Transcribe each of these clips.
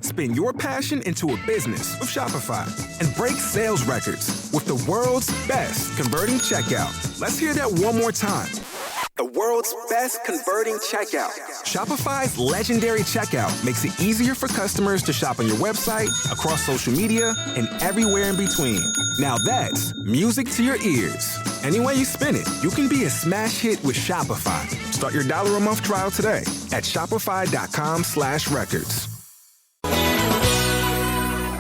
Spin your passion into a business with Shopify and break sales records with the world's best converting checkout. Let's hear that one more time. The world's best converting checkout. Shopify's legendary checkout makes it easier for customers to shop on your website, across social media, and everywhere in between. Now that's music to your ears. Any way you spin it, you can be a smash hit with Shopify. Start your $1 a month trial today at shopify.com/records.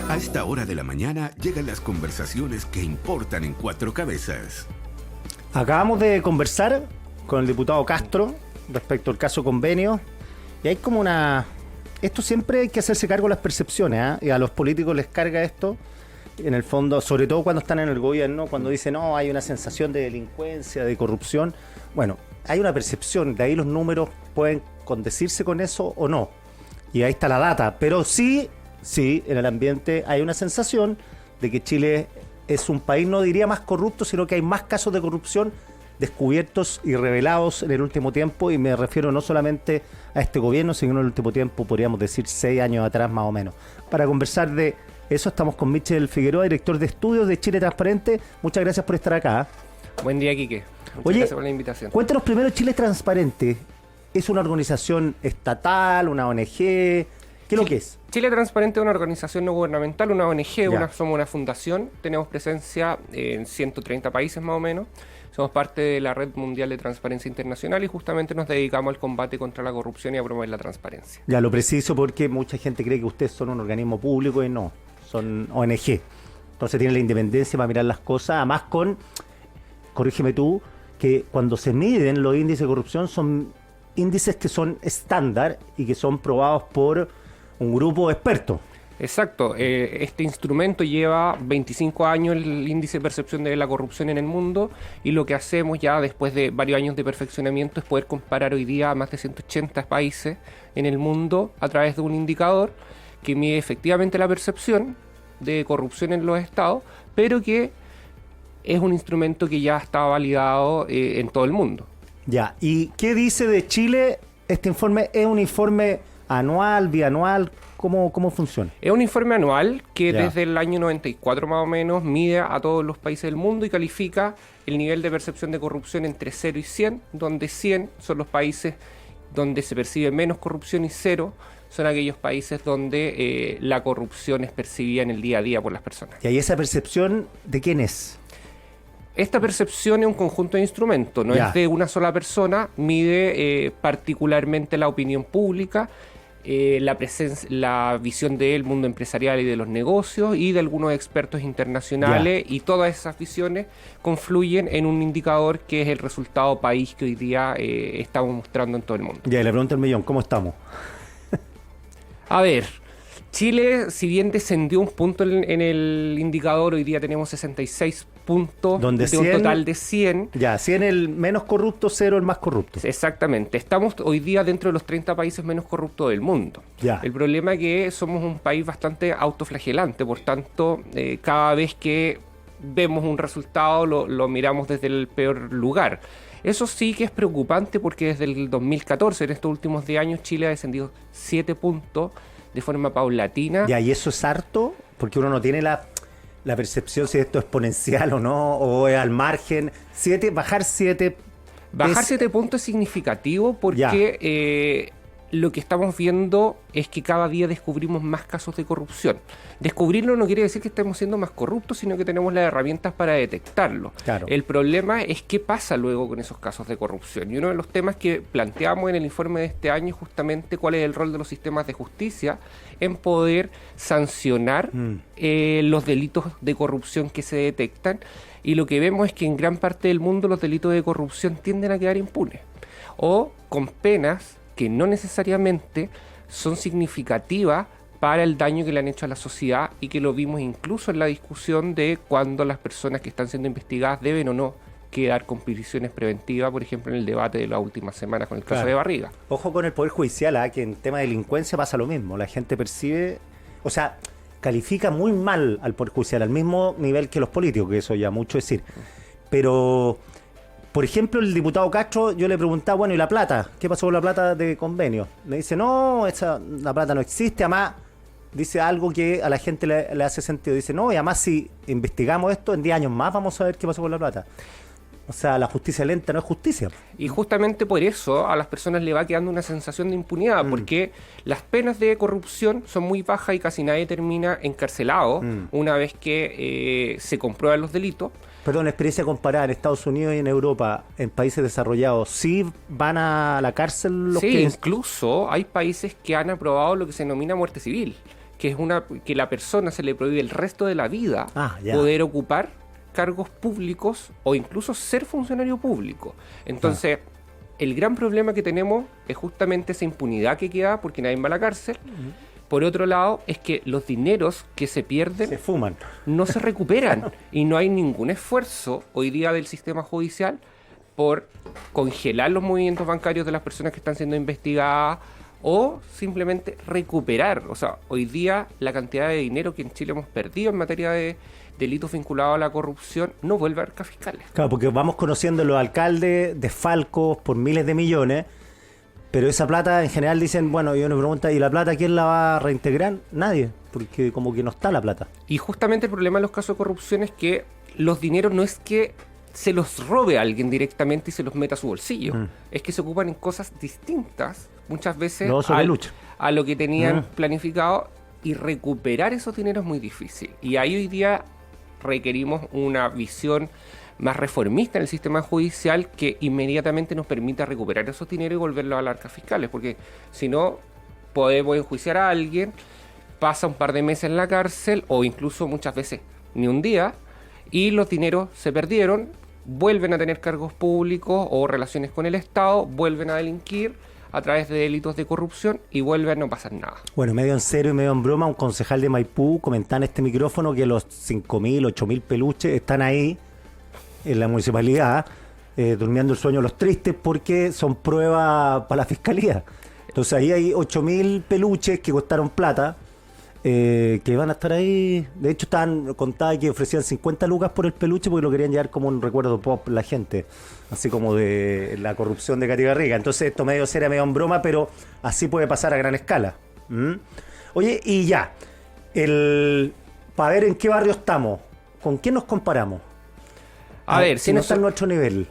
A esta hora de la mañana llegan las conversaciones que importan en Cuatro Cabezas. Acabamos de conversar con el diputado Castro respecto al caso convenio y hay como esto siempre hay que hacerse cargo de las percepciones, ¿eh? Y a los políticos les carga esto en el fondo, sobre todo cuando están en el gobierno, cuando dicen no, hay una sensación de delincuencia, de corrupción. Bueno, hay una percepción, de ahí los números pueden condecirse con eso o no, y ahí está la data, pero sí, en el ambiente hay una sensación de que Chile es un país, no diría más corrupto, sino que hay más casos de corrupción descubiertos y revelados en el último tiempo, y me refiero no solamente a este gobierno, sino en el último tiempo, podríamos decir 6 años atrás más o menos. Para conversar de eso estamos con Michel Figueroa, director de estudios de Chile Transparente. Muchas gracias por estar acá. Buen día, Quique. Muchas gracias por la invitación. Cuéntanos primero, Chile Transparente, ¿es una organización estatal, una ONG? ¿Qué es lo que es? Chile Transparente es una organización no gubernamental, una ONG, somos una fundación, tenemos presencia en 130 países más o menos. Somos parte de la Red Mundial de Transparencia Internacional y justamente nos dedicamos al combate contra la corrupción y a promover la transparencia. Ya, lo preciso porque mucha gente cree que ustedes son un organismo público y no, son ONG. Entonces tienen la independencia para mirar las cosas, además corrígeme tú, que cuando se miden los índices de corrupción son índices que son estándar y que son probados por un grupo de expertos. Exacto, este instrumento lleva 25 años el índice de percepción de la corrupción en el mundo, y lo que hacemos ya después de varios años de perfeccionamiento es poder comparar hoy día a más de 180 países en el mundo a través de un indicador que mide efectivamente la percepción de corrupción en los estados, pero que es un instrumento que ya está validado en todo el mundo. Ya, ¿y qué dice de Chile este informe? ¿Es un informe anual, bianual? ¿Cómo funciona? Es un informe anual que desde el año 94 más o menos mide a todos los países del mundo y califica el nivel de percepción de corrupción entre 0 y 100, donde 100 son los países donde se percibe menos corrupción y 0 son aquellos países donde la corrupción es percibida en el día a día por las personas. ¿Y esa percepción de quién es? Esta percepción es un conjunto de instrumentos, no es de una sola persona, mide particularmente la opinión pública, la visión del mundo empresarial y de los negocios y de algunos expertos internacionales, y todas esas visiones confluyen en un indicador que es el resultado país que hoy día estamos mostrando en todo el mundo. Ya, y le pregunto al millón, ¿cómo estamos? A ver, Chile, si bien descendió un punto en el indicador, hoy día tenemos 66 puntos de 100, un total de 100. Ya, 100 el menos corrupto, 0 el más corrupto. Exactamente. Estamos hoy día dentro de los 30 países menos corruptos del mundo. Ya. El problema es que somos un país bastante autoflagelante, por tanto, cada vez que vemos un resultado lo miramos desde el peor lugar. Eso sí que es preocupante porque desde el 2014, en estos últimos 10 años, Chile ha descendido 7 puntos de forma paulatina. Ya, y eso es harto, porque uno no tiene la percepción si esto es exponencial o no, o es al margen. Bajar 7 puntos es significativo porque lo que estamos viendo es que cada día descubrimos más casos de corrupción. Descubrirlo no quiere decir que estemos siendo más corruptos, sino que tenemos las herramientas para detectarlo. Claro. El problema es qué pasa luego con esos casos de corrupción. Y uno de los temas que planteamos en el informe de este año es justamente cuál es el rol de los sistemas de justicia en poder sancionar los delitos de corrupción que se detectan. Y lo que vemos es que en gran parte del mundo los delitos de corrupción tienden a quedar impunes o con penas que no necesariamente son significativas para el daño que le han hecho a la sociedad, y que lo vimos incluso en la discusión de cuando las personas que están siendo investigadas deben o no quedar con prisiones preventivas, por ejemplo en el debate de las últimas semanas con el caso de Barriga. Ojo con el Poder Judicial, que en tema de delincuencia pasa lo mismo. La gente percibe, califica muy mal al Poder Judicial, al mismo nivel que los políticos, que eso ya mucho decir. Pero, por ejemplo, el diputado Castro, yo le preguntaba, bueno, ¿y la plata? ¿Qué pasó con la plata de convenio? Me dice, no, la plata no existe, además dice algo que a la gente le hace sentido. Dice, no, y además si investigamos esto, en 10 años más vamos a ver qué pasó con la plata. O sea, la justicia lenta no es justicia. Y justamente por eso a las personas le va quedando una sensación de impunidad, porque las penas de corrupción son muy bajas y casi nadie termina encarcelado una vez que se comprueban los delitos. Perdón, experiencia comparada en Estados Unidos y en Europa, en países desarrollados, ¿sí van a la cárcel los Sí, que...? incluso hay países que han aprobado lo que se denomina muerte civil, que es que la persona se le prohíbe el resto de la vida poder ocupar cargos públicos o incluso ser funcionario público. Entonces, el gran problema que tenemos es justamente esa impunidad que queda porque nadie va a la cárcel. Por otro lado, es que los dineros que se pierden Se fuman. no se recuperan y no hay ningún esfuerzo hoy día del sistema judicial por congelar los movimientos bancarios de las personas que están siendo investigadas o simplemente recuperar. O sea, hoy día la cantidad de dinero que en Chile hemos perdido en materia de delitos vinculados a la corrupción no vuelve a arcas fiscales. Claro, porque vamos conociendo los alcaldes desfalcos por miles de millones, pero esa plata en general dicen, bueno, y uno pregunta, ¿y la plata quién la va a reintegrar? Nadie, porque como que no está la plata. Y justamente el problema en los casos de corrupción es que los dineros no es que se los robe a alguien directamente y se los meta a su bolsillo. Es que se ocupan en cosas distintas, muchas veces a lo que tenían planificado, y recuperar esos dineros es muy difícil. Y ahí hoy día requerimos una visión más reformista en el sistema judicial que inmediatamente nos permita recuperar esos dineros y volverlos a las arcas fiscales, porque si no podemos enjuiciar a alguien, pasa un par de meses en la cárcel o incluso muchas veces ni un día y los dineros se perdieron, vuelven a tener cargos públicos o relaciones con el Estado, vuelven a delinquir a través de delitos de corrupción y vuelve a no pasar nada. Bueno, medio en serio y medio en broma, un concejal de Maipú comentaba en este micrófono que los 5.000, 8.000 peluches están ahí en la municipalidad durmiendo el sueño de los tristes porque son pruebas para la fiscalía. Entonces ahí hay 8.000 peluches que costaron plata, que van a estar ahí. De hecho contaba que ofrecían 50 lucas por el peluche porque lo querían llevar como un recuerdo pop la gente, así como de la corrupción de Katy Garriga. Entonces esto medio serio, medio en broma, pero así puede pasar a gran escala. Oye, y ya, para ver en qué barrio estamos, ¿con quién nos comparamos? A ver, si no está en nuestro nivel.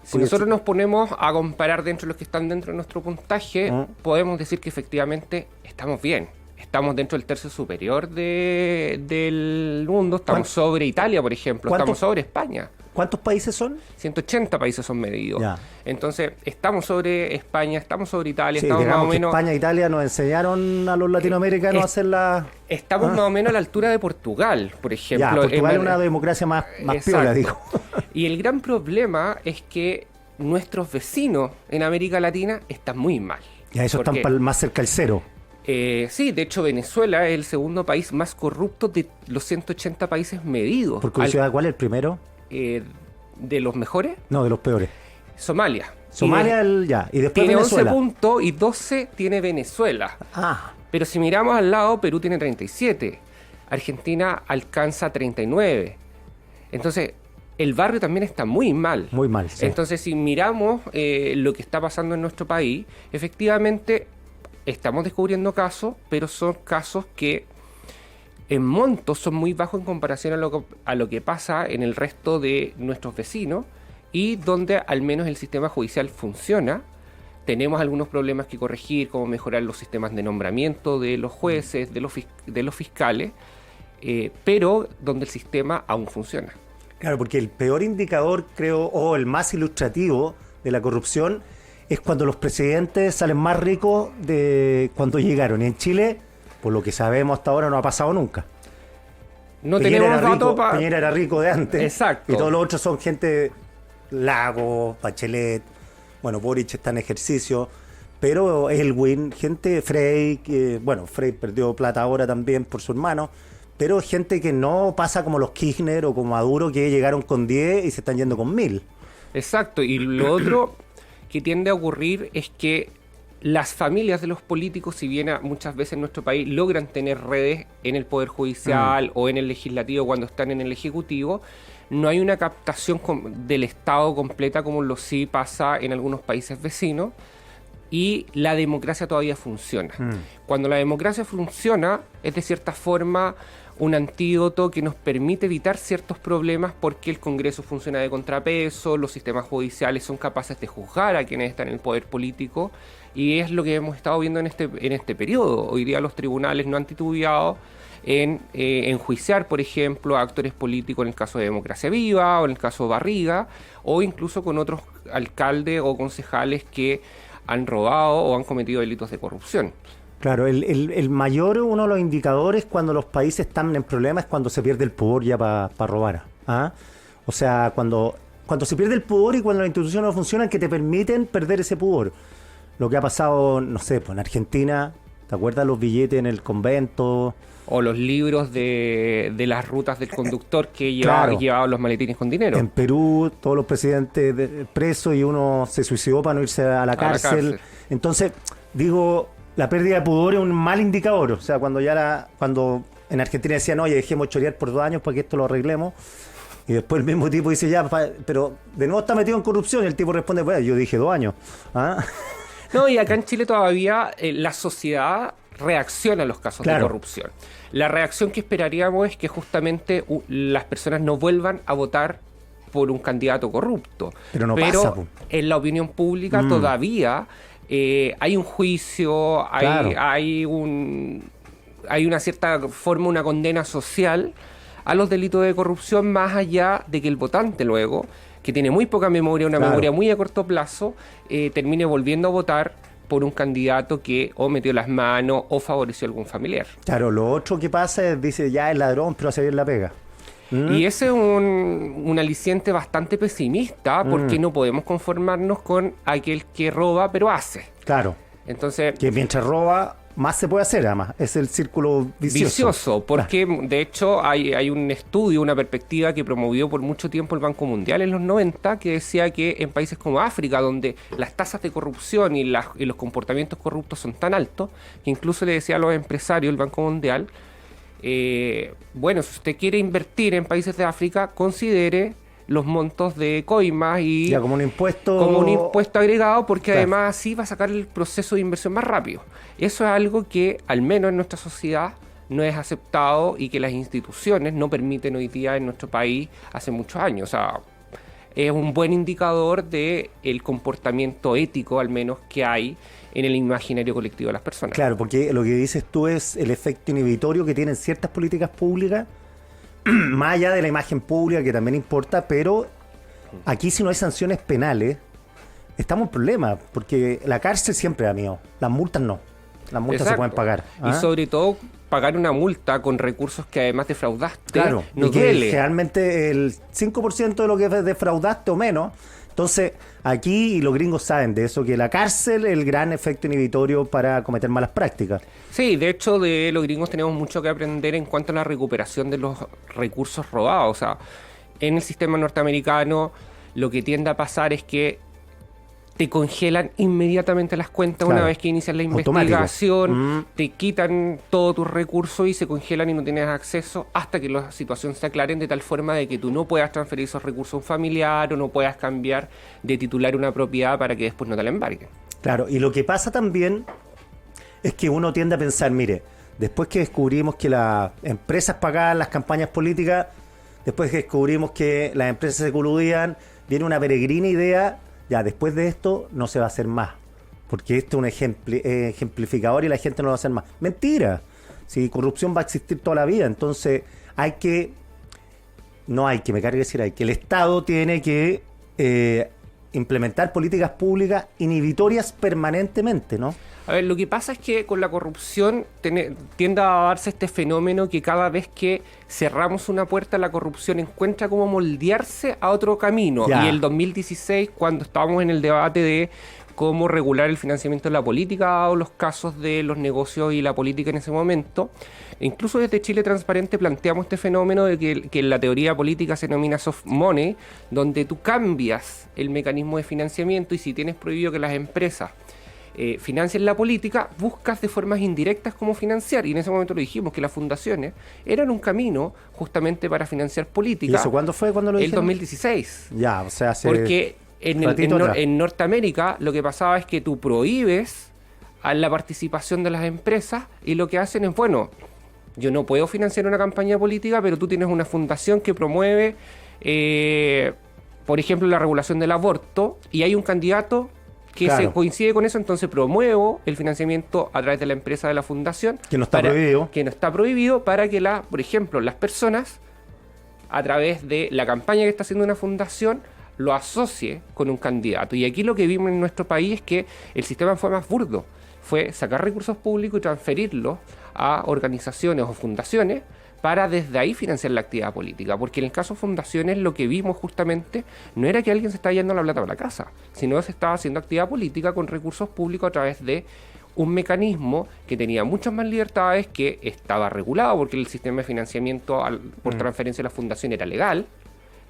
Si nosotros nos ponemos a comparar dentro de los que están dentro de nuestro puntaje, podemos decir que efectivamente estamos bien. Estamos dentro del tercio superior del mundo. Estamos sobre Italia, por ejemplo. Estamos sobre España. ¿Cuántos países son? 180 países son medidos. Ya. Entonces, estamos sobre España, estamos sobre Italia. Sí, estamos más o menos. España e Italia nos enseñaron a los latinoamericanos a hacer la. Estamos más o menos a la altura de Portugal, por ejemplo. Ya, Portugal es una democracia más piola, digo. Y el gran problema es que nuestros vecinos en América Latina están muy mal. Ya, eso están más cerca del cero. Sí, de hecho Venezuela es el segundo país más corrupto de los 180 países medidos. Por curiosidad, ¿cuál es el primero? ¿De los mejores? No, de los peores. Somalia. Somalia, y después tiene Venezuela. 11 puntos y 12 tiene Venezuela. Pero si miramos al lado, Perú tiene 37. Argentina alcanza 39. Entonces, el barrio también está muy mal. Muy mal, sí. Entonces, si miramos lo que está pasando en nuestro país, efectivamente estamos descubriendo casos, pero son casos que en montos son muy bajos en comparación a lo que pasa en el resto de nuestros vecinos y donde al menos el sistema judicial funciona. Tenemos algunos problemas que corregir, como mejorar los sistemas de nombramiento de los jueces, de los fiscales, pero donde el sistema aún funciona. Claro, porque el peor indicador, creo, o el más ilustrativo de la corrupción es cuando los presidentes salen más ricos de cuando llegaron. Y en Chile, por lo que sabemos hasta ahora, no ha pasado nunca. No tenemos datos para... Piñera era rico de antes. Exacto. Y todos los otros son gente, Lago, Bachelet, bueno, Boric está en ejercicio, pero Elwin, gente, Frey, Frey perdió plata ahora también por su hermano, pero gente que no pasa como los Kirchner o como Maduro, que llegaron con 10 y se están yendo con 1000. Exacto, y lo otro que tiende a ocurrir es que las familias de los políticos, si bien muchas veces en nuestro país logran tener redes en el Poder Judicial o en el Legislativo cuando están en el Ejecutivo, no hay una captación del Estado completa como lo sí pasa en algunos países vecinos, y la democracia todavía funciona. Cuando la democracia funciona, es de cierta forma un antídoto que nos permite evitar ciertos problemas porque el Congreso funciona de contrapeso, los sistemas judiciales son capaces de juzgar a quienes están en el poder político, y es lo que hemos estado viendo en este periodo. Hoy día los tribunales no han titubeado en enjuiciar, por ejemplo, a actores políticos en el caso de Democracia Viva o en el caso de Barriga, o incluso con otros alcaldes o concejales que han robado o han cometido delitos de corrupción. Claro, el mayor, uno de los indicadores cuando los países están en problemas es cuando se pierde el pudor ya para robar. ¿Ah? O sea, cuando se pierde el pudor y cuando las instituciones no funcionan que te permiten perder ese pudor. Lo que ha pasado, no sé, pues en Argentina, ¿te acuerdas los billetes en el convento? O los libros de las rutas del conductor que llevaban los maletines con dinero. En Perú, todos los presidentes presos y uno se suicidó para no irse a la cárcel. Entonces, digo, la pérdida de pudor es un mal indicador. O sea, cuando en Argentina decían, oye, dejemos chorear por 2 años para que esto lo arreglemos. Y después el mismo tipo dice, ya, pero de nuevo está metido en corrupción. Y el tipo responde, bueno, yo dije 2 años. ¿Ah? No, y acá en Chile todavía la sociedad reacciona a los casos de corrupción. La reacción que esperaríamos es que justamente las personas no vuelvan a votar por un candidato corrupto. Pero pasa, en la opinión pública todavía hay un juicio, hay una cierta forma, una condena social a los delitos de corrupción, más allá de que el votante luego, que tiene muy poca memoria, una memoria muy a corto plazo, termine volviendo a votar por un candidato que o metió las manos o favoreció a algún familiar. Claro, lo otro que pasa es, dice, ya es ladrón, pero hace bien la pega. Y ese es un aliciente bastante pesimista, porque no podemos conformarnos con aquel que roba, pero hace. Claro. Entonces, que mientras roba, más se puede hacer, además. Es el círculo vicioso. Porque de hecho hay un estudio, una perspectiva que promovió por mucho tiempo el Banco Mundial en los 90, que decía que en países como África, donde las tasas de corrupción y los comportamientos corruptos son tan altos, que incluso le decía a los empresarios, el Banco Mundial, bueno, si usted quiere invertir en países de África, considere los montos de coimas y ya, como un impuesto agregado, porque además así va a sacar el proceso de inversión más rápido. Eso es algo que al menos en nuestra sociedad no es aceptado y que las instituciones no permiten hoy día en nuestro país hace muchos años. O sea, es un buen indicador de el comportamiento ético, al menos, que hay en el imaginario colectivo de las personas. Claro, porque lo que dices tú es el efecto inhibitorio que tienen ciertas políticas públicas, más allá de la imagen pública, que también importa, pero aquí si no hay sanciones penales, estamos en problemas, porque la cárcel siempre da miedo, las multas no. Las multas se pueden pagar. Y sobre todo, pagar una multa con recursos que además defraudaste, claro, no duele. Generalmente el 5% de lo que defraudaste o menos. Entonces, aquí, y los gringos saben de eso, que la cárcel es el gran efecto inhibitorio para cometer malas prácticas. Sí, de hecho, de los gringos tenemos mucho que aprender en cuanto a la recuperación de los recursos robados. O sea, en el sistema norteamericano, lo que tiende a pasar es que te congelan inmediatamente las cuentas, claro, una vez que inicias la investigación, te quitan todos tus recursos y se congelan y no tienes acceso hasta que la situación se aclare, de tal forma de que tú no puedas transferir esos recursos a un familiar o no puedas cambiar de titular una propiedad para que después no te la embarguen. Claro, y lo que pasa también es que uno tiende a pensar, mire, después que descubrimos que las empresas pagaban las campañas políticas, después que descubrimos que las empresas se coludían, viene una peregrina idea. Ya, después de esto no se va a hacer más, porque esto es un ejemplificador y la gente no lo va a hacer más. Mentira, si corrupción va a existir toda la vida, entonces el Estado tiene que implementar políticas públicas inhibitorias permanentemente, ¿no? A ver, lo que pasa es que con la corrupción tiende a darse este fenómeno que cada vez que cerramos una puerta, la corrupción encuentra cómo moldearse a otro camino. Ya. Y el 2016, cuando estábamos en el debate de cómo regular el financiamiento de la política o los casos de los negocios y la política en ese momento, incluso desde Chile Transparente planteamos este fenómeno de que en la teoría política se denomina soft money, donde tú cambias el mecanismo de financiamiento y si tienes prohibido que las empresas financien la política, buscas de formas indirectas cómo financiar. Y en ese momento lo dijimos, que las fundaciones eran un camino justamente para financiar política. ¿Y eso cuándo fue? ¿Cuándo lo dijeron? El 2016. Ya, o sea, Porque En Norteamérica lo que pasaba es que tú prohíbes a la participación de las empresas y lo que hacen es, bueno, yo no puedo financiar una campaña política, pero tú tienes una fundación que promueve, por ejemplo, la regulación del aborto y hay un candidato que se coincide con eso, entonces promuevo el financiamiento a través de la empresa de la fundación. Que no está prohibido. Que no está prohibido para que, por ejemplo, las personas, a través de la campaña que está haciendo una fundación, lo asocie con un candidato. Y aquí lo que vimos en nuestro país es que el sistema fue más burdo. Fue sacar recursos públicos y transferirlos a organizaciones o fundaciones para desde ahí financiar la actividad política. Porque en el caso de fundaciones lo que vimos justamente no era que alguien se estaba yendo la plata para la casa, sino que se estaba haciendo actividad política con recursos públicos a través de un mecanismo que tenía muchas más libertades, que estaba regulado porque el sistema de financiamiento por transferencia de la fundación era legal,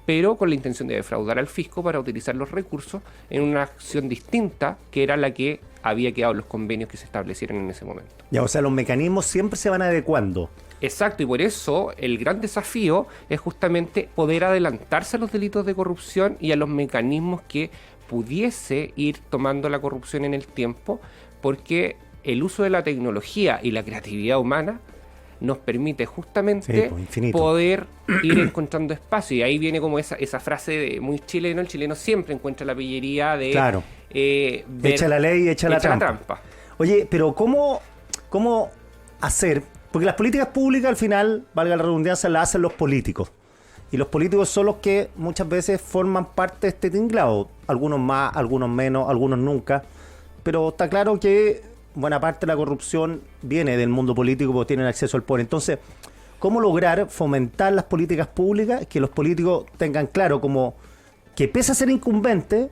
pero con la intención de defraudar al fisco para utilizar los recursos en una acción distinta que era la que había quedado en los convenios que se establecieron en ese momento. Ya, o sea, los mecanismos siempre se van adecuando. Exacto, y por eso el gran desafío es justamente poder adelantarse a los delitos de corrupción y a los mecanismos que pudiese ir tomando la corrupción en el tiempo, porque el uso de la tecnología y la creatividad humana nos permite justamente poder ir encontrando espacio. Y ahí viene como esa frase muy chileno: el chileno siempre encuentra la pillería de... Claro. Echa la ley, echa la trampa. Oye, pero ¿cómo hacer? Porque las políticas públicas al final, valga la redundancia, las hacen los políticos. Y los políticos son los que muchas veces forman parte de este tinglado. Algunos más, algunos menos, algunos nunca. Pero está claro que buena parte de la corrupción viene del mundo político porque tienen acceso al poder. Entonces, ¿cómo lograr fomentar las políticas públicas? Que los políticos tengan claro como que pese a ser incumbente,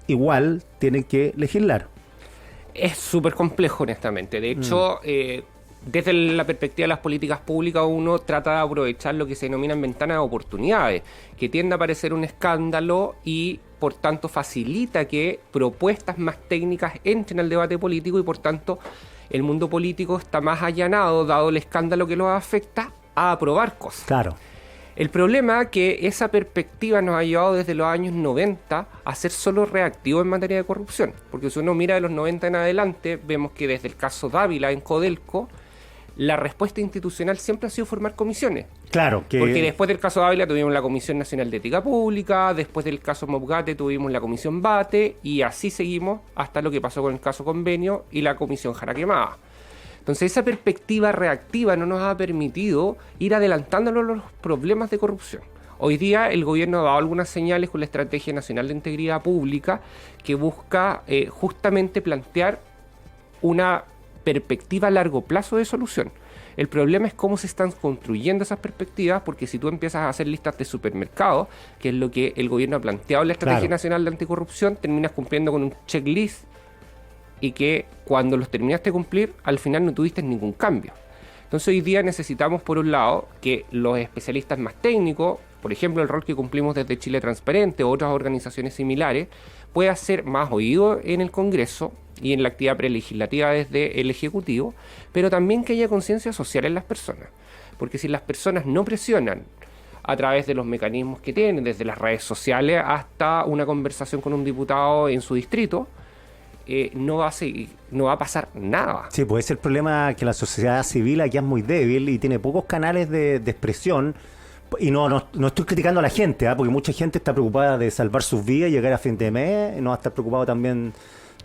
igual tienen que legislar. Es súper complejo, honestamente. De hecho, desde la perspectiva de las políticas públicas, uno trata de aprovechar lo que se denominan ventanas de oportunidades, que tiende a parecer un escándalo y por tanto facilita que propuestas más técnicas entren al debate político y por tanto el mundo político está más allanado, dado el escándalo que los afecta, a aprobar cosas. Claro. El problema es que esa perspectiva nos ha llevado desde los años 90 a ser solo reactivo en materia de corrupción, porque si uno mira de los 90 en adelante, vemos que desde el caso Dávila en Codelco, la respuesta institucional siempre ha sido formar comisiones. Claro, que... Porque después del caso Dávila tuvimos la Comisión Nacional de Ética Pública, después del caso Mobgate tuvimos la Comisión Bate, y así seguimos hasta lo que pasó con el caso Convenio y la Comisión Jara Quemada. Entonces esa perspectiva reactiva no nos ha permitido ir adelantándonos los problemas de corrupción. Hoy día el gobierno ha dado algunas señales con la Estrategia Nacional de Integridad Pública que busca justamente plantear una perspectiva a largo plazo de solución. El problema es cómo se están construyendo esas perspectivas, porque si tú empiezas a hacer listas de supermercados, que es lo que el gobierno ha planteado en la Estrategia Nacional de Anticorrupción, terminas cumpliendo con un checklist y que cuando los terminaste de cumplir, al final no tuviste ningún cambio. Entonces hoy día necesitamos, por un lado, que los especialistas más técnicos, por ejemplo el rol que cumplimos desde Chile Transparente o otras organizaciones similares, pueda ser más oído en el Congreso y en la actividad prelegislativa desde el Ejecutivo, pero también que haya conciencia social en las personas. Porque si las personas no presionan a través de los mecanismos que tienen, desde las redes sociales hasta una conversación con un diputado en su distrito, no va a pasar nada. Sí, pues ese es el problema, que la sociedad civil aquí es muy débil y tiene pocos canales de expresión. Y no estoy criticando a la gente, porque mucha gente está preocupada de salvar sus vidas y llegar a fin de mes, y no va a estar preocupado también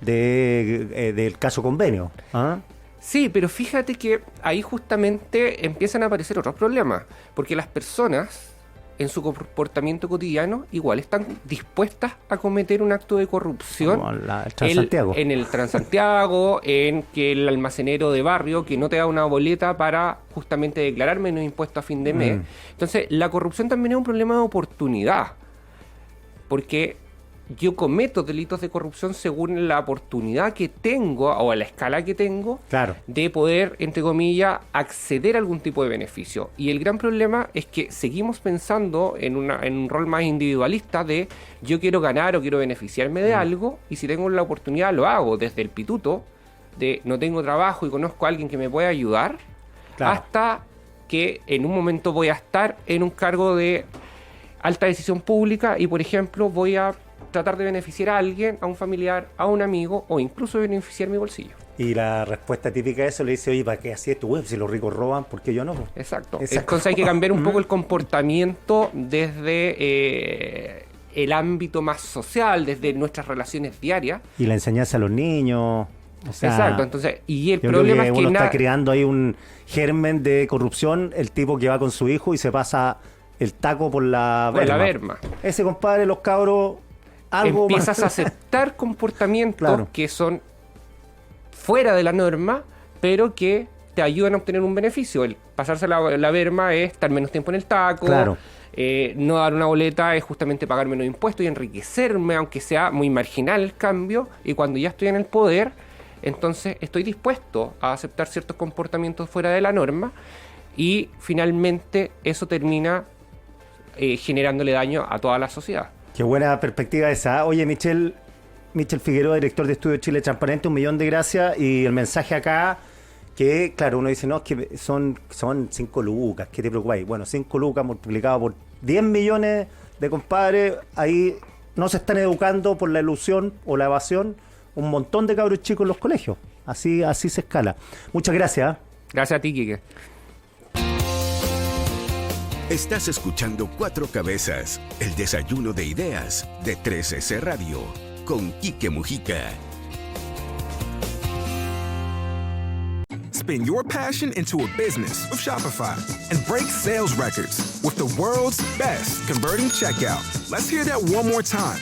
del caso Convenio. ¿Ah? Sí, pero fíjate que ahí justamente empiezan a aparecer otros problemas, porque las personas en su comportamiento cotidiano igual están dispuestas a cometer un acto de corrupción. Como el Transantiago. En el Transantiago, en que el almacenero de barrio que no te da una boleta para justamente declarar menos impuestos a fin de mes. Entonces, la corrupción también es un problema de oportunidad, porque yo cometo delitos de corrupción según la oportunidad que tengo o a la escala que tengo de poder, entre comillas, acceder a algún tipo de beneficio. Y el gran problema es que seguimos pensando en un rol más individualista de yo quiero ganar o quiero beneficiarme de algo, y si tengo la oportunidad lo hago, desde el pituto de no tengo trabajo y conozco a alguien que me pueda ayudar, hasta que en un momento voy a estar en un cargo de alta decisión pública y, por ejemplo, voy a tratar de beneficiar a alguien, a un familiar, a un amigo o incluso beneficiar mi bolsillo. Y la respuesta típica de eso le dice, oye, ¿para qué así es tu web? Si los ricos roban, ¿por qué yo no? Exacto. Entonces hay que cambiar un poco el comportamiento desde el ámbito más social, desde nuestras relaciones diarias. Y la enseñanza a los niños. O sea, exacto. Entonces, y el yo problema creo es que uno está creando ahí un germen de corrupción, el tipo que va con su hijo y se pasa el taco por la berma. Ese compadre, los cabros, algo empiezas más. a aceptar comportamientos claro. que son fuera de la norma, pero que te ayudan a obtener un beneficio. El pasarse la berma es estar menos tiempo en el taco. Claro. No dar una boleta es justamente pagar menos impuestos y enriquecerme, aunque sea muy marginal el cambio. Y cuando ya estoy en el poder, entonces estoy dispuesto a aceptar ciertos comportamientos fuera de la norma. Y finalmente eso termina generándole daño a toda la sociedad. Qué buena perspectiva esa. Oye, Michel Figueroa, director de Estudio Chile Transparente, 1.000.000 de gracias. Y el mensaje acá, que claro, uno dice, no, es que son 5 lucas, ¿qué te preocupáis? Bueno, 5 lucas multiplicado por 10 millones de compadres, ahí no se están educando por la ilusión o la evasión un montón de cabros chicos en los colegios. Así se escala. Muchas gracias. Gracias a ti, Quique. Estás escuchando Cuatro Cabezas, el desayuno de ideas de 13C Radio, con Quique Mujica. Spin your passion into a business with Shopify and break sales records with the world's best converting checkout. Let's hear that one more time.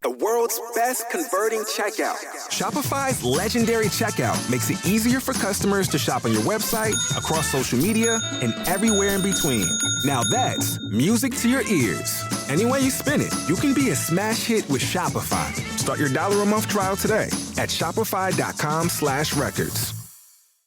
The world's best converting checkout. Shopify's legendary checkout makes it easier for customers to shop on your website, across social media, and everywhere in between. Now that's music to your ears. Any way you spin it, you can be a smash hit with Shopify. Start your $1 a month trial today at shopify.com/records.